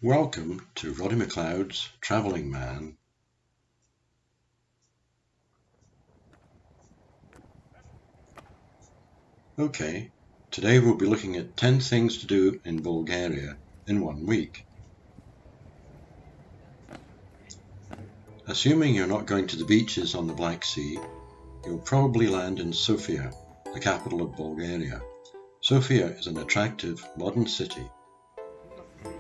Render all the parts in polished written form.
Welcome to Roddy MacLeod's Travelling Man. Okay, today we'll be looking at 10 things to do in Bulgaria in 1 week. Assuming you're not going to the beaches on the Black Sea, you'll probably land in Sofia, the capital of Bulgaria. Sofia is an attractive, modern city.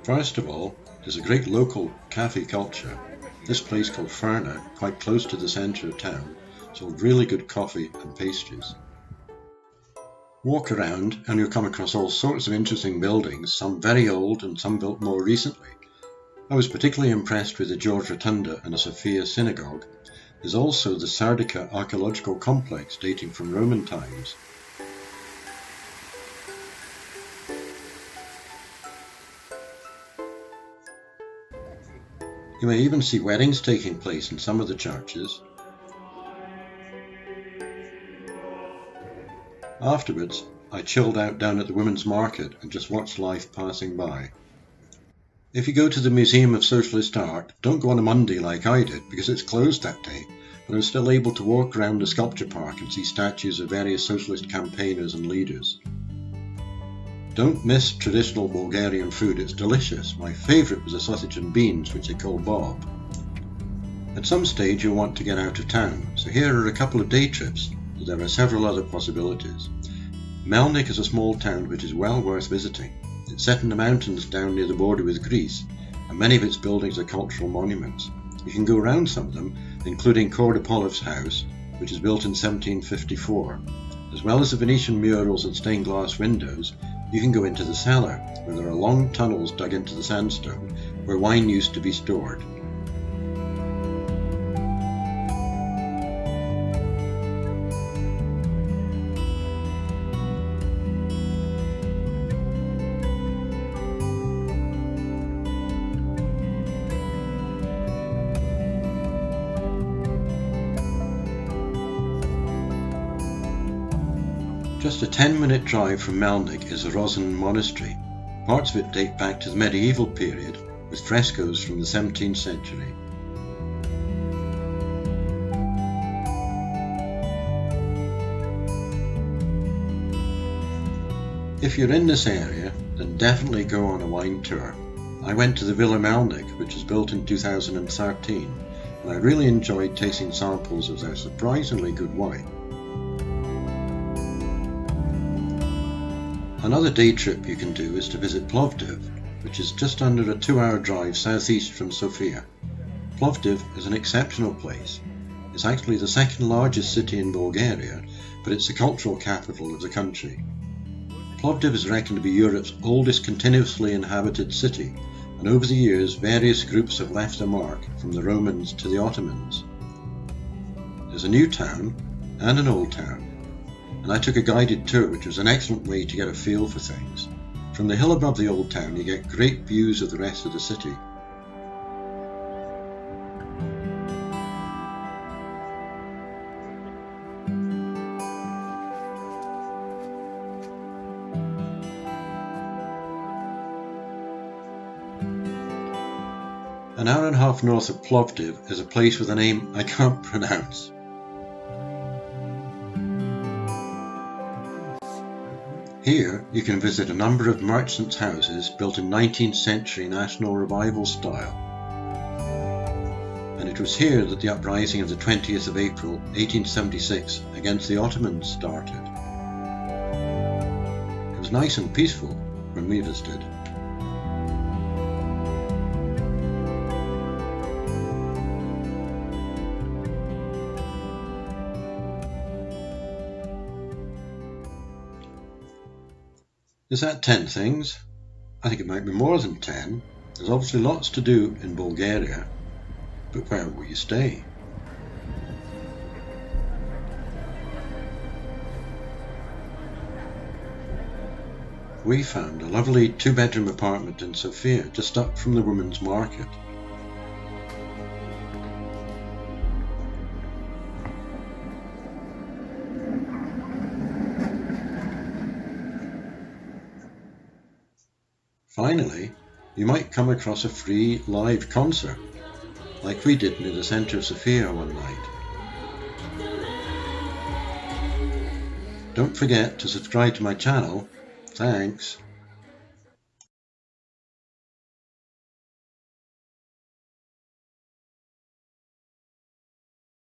First of all, there's a great local cafe culture. This place called Fraula, quite close to the centre of town, sold really good coffee and pastries. Walk around and you'll come across all sorts of interesting buildings, some very old and some built more recently. I was particularly impressed with the George Rotunda and the Sofia synagogue. There's also the Sardica archaeological complex dating from Roman times. You may even see weddings taking place in some of the churches. Afterwards, I chilled out down at the women's market and just watched life passing by. If you go to the Museum of Socialist Art, don't go on a Monday like I did because it's closed that day, but I was still able to walk around the sculpture park and see statues of various socialist campaigners and leaders. Don't miss traditional Bulgarian food, it's delicious. My favourite was the sausage and beans, which they call bob. At some stage you'll want to get out of town, so here are a couple of day trips, but there are several other possibilities. Melnek is a small town which is well worth visiting. It's set in the mountains down near the border with Greece, and many of its buildings are cultural monuments. You can go around some of them, including Kordapolov's house, which is built in 1754. As well as the Venetian murals and stained glass windows, you can go into the cellar, where there are long tunnels dug into the sandstone, where wine used to be stored. Just a 10-minute drive from Melnek is the Rozhen Monastery. Parts of it date back to the medieval period, with frescoes from the 17th century. If you're in this area, then definitely go on a wine tour. I went to the Villa Melnek, which was built in 2013, and I really enjoyed tasting samples of their surprisingly good wine. Another day trip you can do is to visit Plovdiv, which is just under a 2-hour drive southeast from Sofia. Plovdiv is an exceptional place. It's actually the second largest city in Bulgaria, but it's the cultural capital of the country. Plovdiv is reckoned to be Europe's oldest continuously inhabited city, and over the years various groups have left their mark, from the Romans to the Ottomans. There's a new town and an old town, and I took a guided tour, which was an excellent way to get a feel for things. From the hill above the old town you get great views of the rest of the city. An hour and a half north of Plovdiv is a place with a name I can't pronounce. Here you can visit a number of merchants' houses built in 19th century National Revival style. And it was here that the uprising of the 20th of April 1876 against the Ottomans started. It was nice and peaceful when we visited. Is that 10 things? I think it might be more than 10. There's obviously lots to do in Bulgaria, but where will you stay? We found a lovely 2-bedroom apartment in Sofia, just up from the women's market. Finally, you might come across a free live concert, like we did near the centre of Sofia one night. Don't forget to subscribe to my channel. Thanks.